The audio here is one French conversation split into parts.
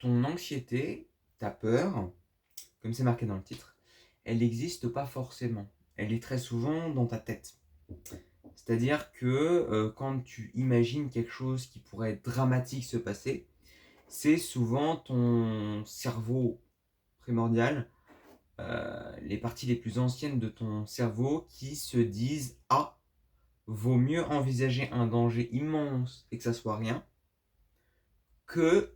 ton anxiété, ta peur, comme c'est marqué dans le titre, elle n'existe pas forcément. Elle est très souvent dans ta tête. C'est-à-dire que quand tu imagines quelque chose qui pourrait être dramatique se passer, c'est souvent ton cerveau primordial, les parties les plus anciennes de ton cerveau qui se disent ah, vaut mieux envisager un danger immense et que ça soit rien que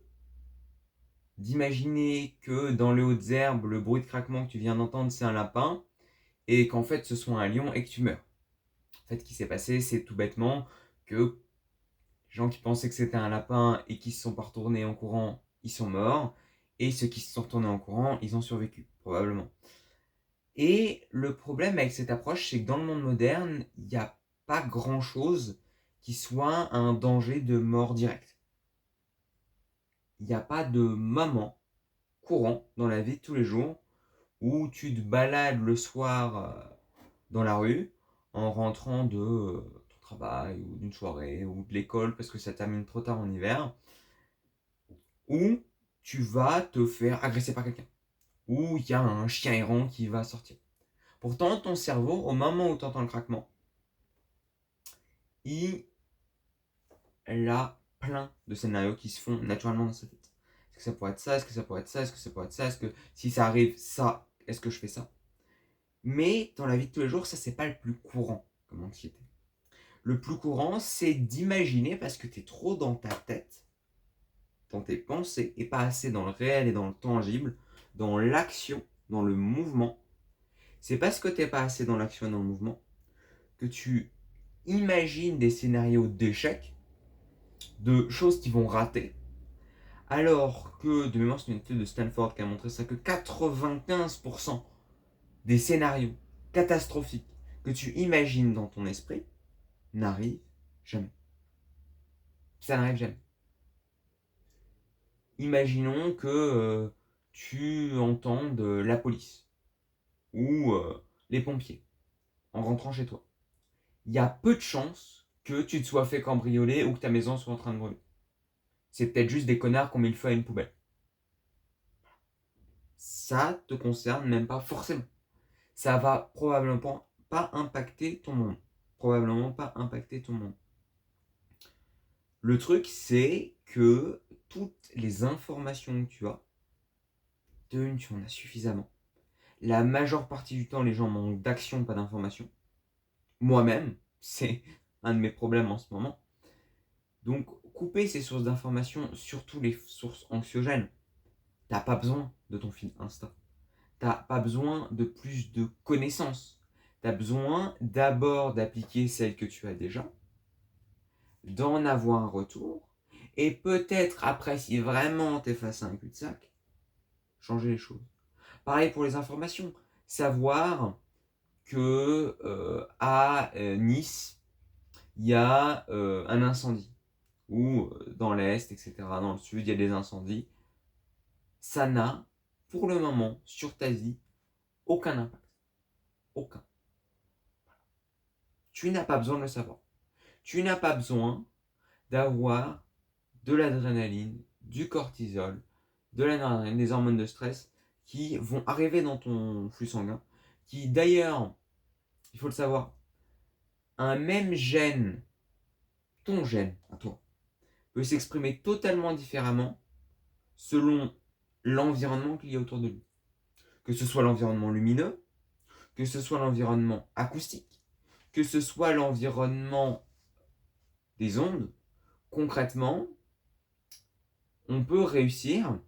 d'imaginer que dans les hautes herbes, le bruit de craquement que tu viens d'entendre, c'est un lapin et qu'en fait ce soit un lion et que tu meurs. En fait, ce qui s'est passé, c'est tout bêtement que les gens qui pensaient que c'était un lapin et qui se sont pas retournés en courant, ils sont morts. Et ceux qui se sont retournés en courant, ils ont survécu, probablement. Et le problème avec cette approche, c'est que dans le monde moderne, il n'y a pas grand-chose qui soit un danger de mort directe. Il n'y a pas de moment courant dans la vie de tous les jours où tu te balades le soir dans la rue en rentrant de ton travail ou d'une soirée ou de l'école parce que ça termine trop tard en hiver, où tu vas te faire agresser par quelqu'un, où il y a un chien errant qui va sortir. Pourtant, ton cerveau, au moment où tu entends le craquement, il a plein de scénarios qui se font naturellement dans sa tête. Est-ce que ça pourrait être ça? Est-ce que ça pourrait être ça? Est-ce que ça pourrait être ça? Est-ce que si ça arrive, ça, est-ce que je fais ça? Mais dans la vie de tous les jours, ça, c'est pas le plus courant comme anxiété. Le plus courant, c'est d'imaginer parce que tu es trop dans ta tête, dans tes pensées, et pas assez dans le réel et dans le tangible, dans l'action, dans le mouvement. C'est parce que tu n'es pas assez dans l'action et dans le mouvement que tu imagines des scénarios d'échecs, de choses qui vont rater, alors que, de mémoire, c'est une étude de Stanford qui a montré ça, que 95% des scénarios catastrophiques que tu imagines dans ton esprit n'arrivent jamais. Ça n'arrive jamais. Imaginons que tu entendes la police ou les pompiers en rentrant chez toi. Il y a peu de chances que tu te sois fait cambrioler ou que ta maison soit en train de brûler. C'est peut-être juste des connards qui ont mis le feu à une poubelle. Ça te concerne même pas forcément. Ça va probablement pas impacter ton monde. Probablement pas impacter ton monde. Le truc, c'est que toutes les informations que tu as, de une, tu en as suffisamment. La majeure partie du temps, les gens manquent d'action, pas d'information. Moi-même, c'est un de mes problèmes en ce moment. Donc, couper ces sources d'information, surtout les sources anxiogènes. T'as pas besoin de ton fil Insta. T'as pas besoin de plus de connaissances. T'as besoin d'abord d'appliquer celles que tu as déjà, d'en avoir un retour, et peut-être après, si vraiment t'es face à un cul-de-sac, changer les choses. Pareil pour les informations. Savoir que à Nice, il y a un incendie. Ou dans l'Est, etc., dans le Sud, il y a des incendies. Ça n'a, pour le moment, sur ta vie, aucun impact. Aucun. Tu n'as pas besoin de le savoir. Tu n'as pas besoin d'avoir de l'adrénaline, du cortisol, de l'adrénaline, des hormones de stress qui vont arriver dans ton flux sanguin, qui d'ailleurs, il faut le savoir, un même gène, ton gène à toi, peut s'exprimer totalement différemment selon l'environnement qu'il y a autour de lui. Que ce soit l'environnement lumineux, que ce soit l'environnement acoustique, que ce soit l'environnement des ondes, concrètement, on peut réussir,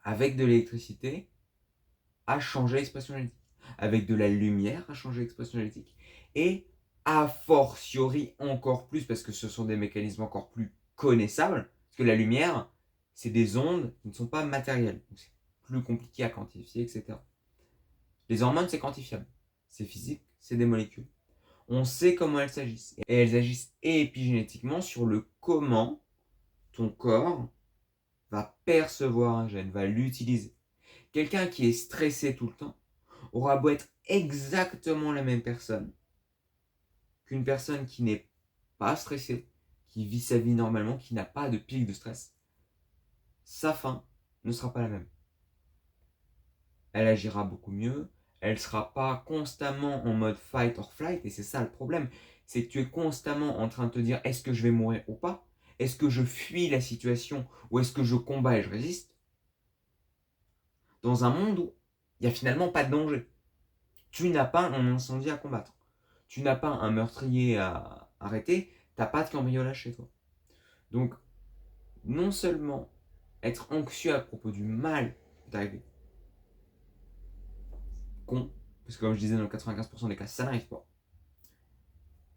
avec de l'électricité, à changer l'expression génétique. Avec de la lumière, à changer l'expression génétique. Et a fortiori encore plus, parce que ce sont des mécanismes encore plus connaissables, parce que la lumière, c'est des ondes qui ne sont pas matérielles. Donc c'est plus compliqué à quantifier, etc. Les hormones, c'est quantifiable. C'est physique, c'est des molécules. On sait comment elles agissent. Et elles agissent épigénétiquement sur le comment ton corps va percevoir un gène, va l'utiliser. Quelqu'un qui est stressé tout le temps aura beau être exactement la même personne qu'une personne qui n'est pas stressée, qui vit sa vie normalement, qui n'a pas de pic de stress. Sa fin ne sera pas la même. Elle agira beaucoup mieux, elle ne sera pas constamment en mode fight or flight, et c'est ça le problème, c'est que tu es constamment en train de te dire est-ce que je vais mourir ou pas? Est-ce que je fuis la situation ou est-ce que je combats et je résiste? Dans un monde où il n'y a finalement pas de danger. Tu n'as pas un incendie à combattre. Tu n'as pas un meurtrier à arrêter, tu n'as pas de cambriolage chez toi. Donc, non seulement être anxieux à propos du mal qui t'est arrivé, con, parce que comme je disais, dans 95% des cas, ça n'arrive pas.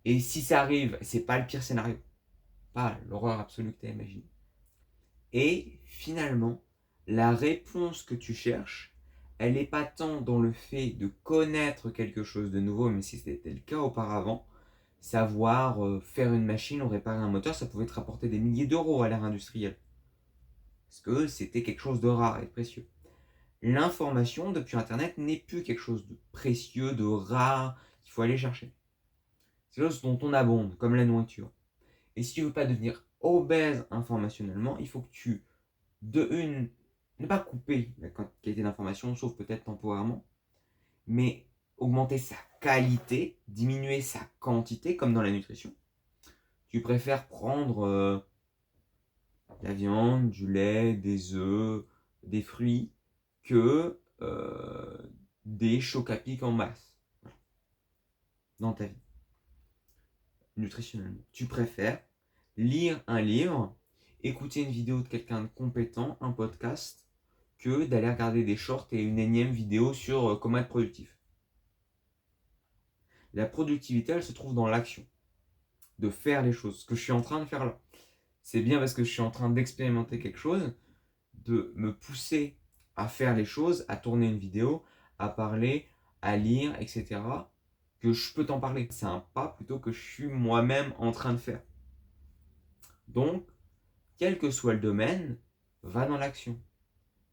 Et si ça arrive, c'est pas le pire scénario. Pas l'horreur absolue que tu as imaginée. Et finalement, la réponse que tu cherches, elle n'est pas tant dans le fait de connaître quelque chose de nouveau, mais si c'était le cas auparavant, savoir faire une machine ou réparer un moteur, ça pouvait te rapporter des milliers d'euros à l'ère industrielle. Parce que c'était quelque chose de rare et de précieux. L'information depuis Internet n'est plus quelque chose de précieux, de rare, qu'il faut aller chercher. C'est quelque chose dont on abonde, comme la nourriture. Et si tu veux pas devenir obèse informationnellement, il faut que tu, ne pas couper la qualité d'information, sauf peut-être temporairement, mais augmenter sa qualité, diminuer sa quantité, comme dans la nutrition. Tu préfères prendre la viande, du lait, des œufs, des fruits, que des chocs à pic en masse dans ta vie, nutritionnellement. Tu préfères lire un livre, écouter une vidéo de quelqu'un de compétent, un podcast, que d'aller regarder des shorts et une énième vidéo sur comment être productif. La productivité, elle se trouve dans l'action, de faire les choses. Ce que je suis en train de faire là, c'est bien parce que je suis en train d'expérimenter quelque chose, de me pousser à faire les choses, à tourner une vidéo, à parler, à lire, etc., que je peux t'en parler. C'est un pas plutôt que je suis moi-même en train de faire. Donc, quel que soit le domaine, va dans l'action.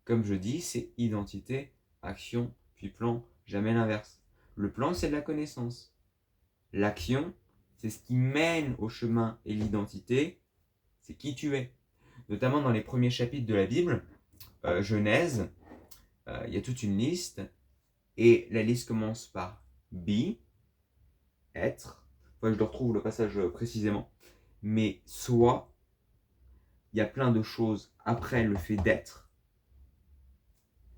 Comme je dis, c'est identité, action, puis plan, jamais l'inverse. Le plan, c'est de la connaissance. L'action, c'est ce qui mène au chemin, et l'identité, c'est qui tu es. Notamment dans les premiers chapitres de la Bible, Genèse, il y a toute une liste, et la liste commence par be, être, enfin, je le retrouve le passage précisément, mais soit, il y a plein de choses après le fait d'être,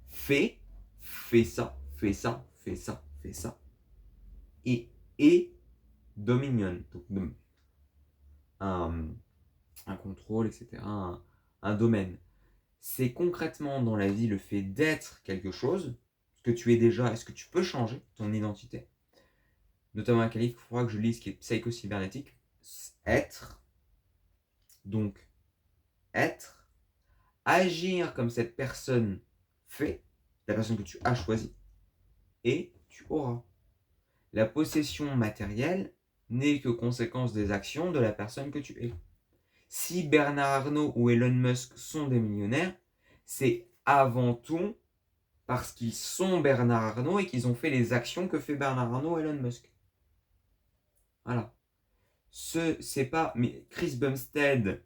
fais ça, fais ça, fais ça, fais ça, et dominion, donc un contrôle, etc., un domaine. C'est concrètement dans la vie le fait d'être quelque chose, ce que tu es déjà, est-ce que tu peux changer ton identité, notamment un livre qu'il faudra que je lise qui est psycho-cybernétique, être, donc être, agir comme cette personne fait, la personne que tu as choisie, et tu auras. La possession matérielle n'est que conséquence des actions de la personne que tu es. Si Bernard Arnault ou Elon Musk sont des millionnaires, c'est avant tout parce qu'ils sont Bernard Arnault et qu'ils ont fait les actions que fait Bernard Arnault et Elon Musk. Voilà. C'est pas. Mais Chris Bumstead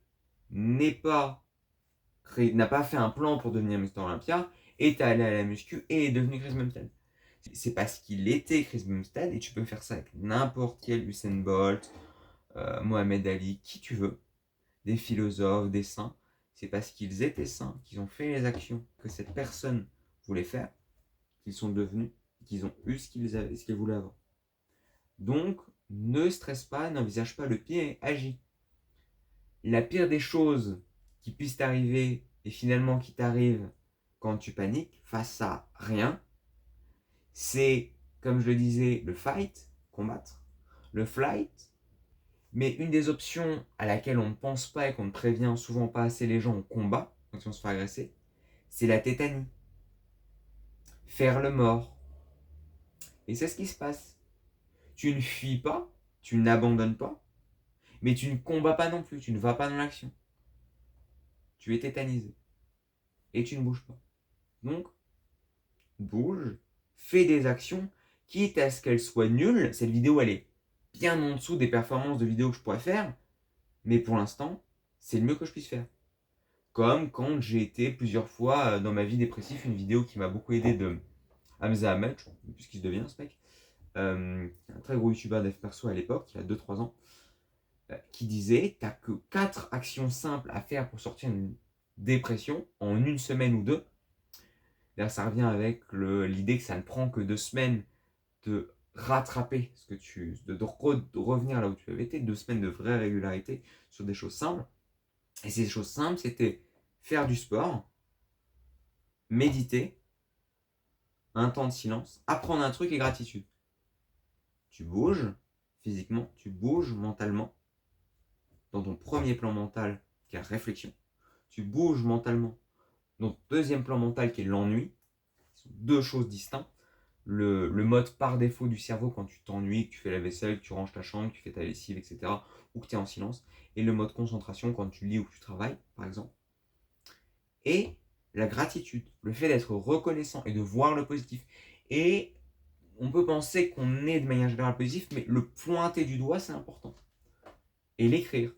n'a pas fait un plan pour devenir Mister Olympia, est allé à la muscu et est devenu Chris Bumstead. C'est parce qu'il était Chris Bumstead, et tu peux faire ça avec n'importe quel Usain Bolt, Mohamed Ali, qui tu veux, des philosophes, des saints. C'est parce qu'ils étaient saints, qu'ils ont fait les actions que cette personne voulait faire, qu'ils sont devenus, qu'ils ont eu ce qu'ils voulaient avoir. Donc, ne stresse pas, n'envisage pas le pire et agis. La pire des choses qui puissent t'arriver et finalement qui t'arrivent quand tu paniques face à rien, c'est, comme je le disais, le fight, combattre, le flight, mais une des options à laquelle on ne pense pas et qu'on ne prévient souvent pas assez les gens au combat, quand ils vont se faire agresser, c'est la tétanie. Faire le mort. Et c'est ce qui se passe. Tu ne fuis pas, tu n'abandonnes pas, mais tu ne combats pas non plus, tu ne vas pas dans l'action. Tu es tétanisé. Et tu ne bouges pas. Donc, bouge, fais des actions, quitte à ce qu'elles soient nulles. Cette vidéo, elle est bien en dessous des performances de vidéos que je pourrais faire, mais pour l'instant, c'est le mieux que je puisse faire. Comme quand j'ai été plusieurs fois dans ma vie dépressive, une vidéo qui m'a beaucoup aidé de Hamza Ahmed, je sais plus ce qu'il devient ce mec, un très gros youtubeur dev perso à l'époque, il y a 2-3 ans, qui disait t'as que 4 actions simples à faire pour sortir d'une dépression en une semaine ou deux. D'ailleurs, ça revient avec l'idée que ça ne prend que 2 semaines de rattraper de revenir là où tu avais été, 2 semaines de vraie régularité sur des choses simples. Et ces choses simples, c'était faire du sport, méditer, un temps de silence, apprendre un truc et gratitude. Tu bouges physiquement, tu bouges mentalement, dans ton premier plan mental qui est la réflexion. Tu bouges mentalement dans ton deuxième plan mental qui est l'ennui. Ce sont deux choses distinctes. Le mode par défaut du cerveau quand tu t'ennuies, que tu fais la vaisselle, que tu ranges ta chambre, que tu fais ta lessive, etc. ou que tu es en silence. Et le mode concentration quand tu lis ou que tu travailles, par exemple. Et la gratitude, le fait d'être reconnaissant et de voir le positif. Et on peut penser qu'on est de manière générale positif, mais le pointer du doigt, c'est important. Et l'écrire.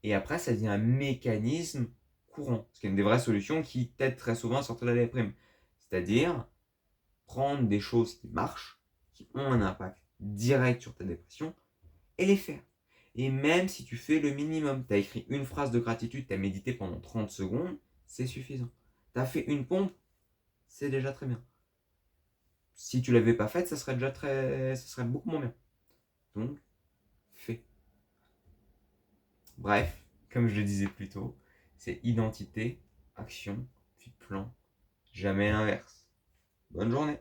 Et après, ça devient un mécanisme courant. Ce qui est une des vraies solutions qui t'aide très souvent à sortir de la déprime. C'est-à-dire prendre des choses qui marchent, qui ont un impact direct sur ta dépression, et les faire. Et même si tu fais le minimum, tu as écrit une phrase de gratitude, tu as médité pendant 30 secondes, c'est suffisant. Tu as fait une pompe, c'est déjà très bien. Si tu l'avais pas faite, ça serait beaucoup moins bien. Donc, fais. Bref, comme je le disais plus tôt, c'est identité, action, puis plan, jamais l'inverse. Bonne journée.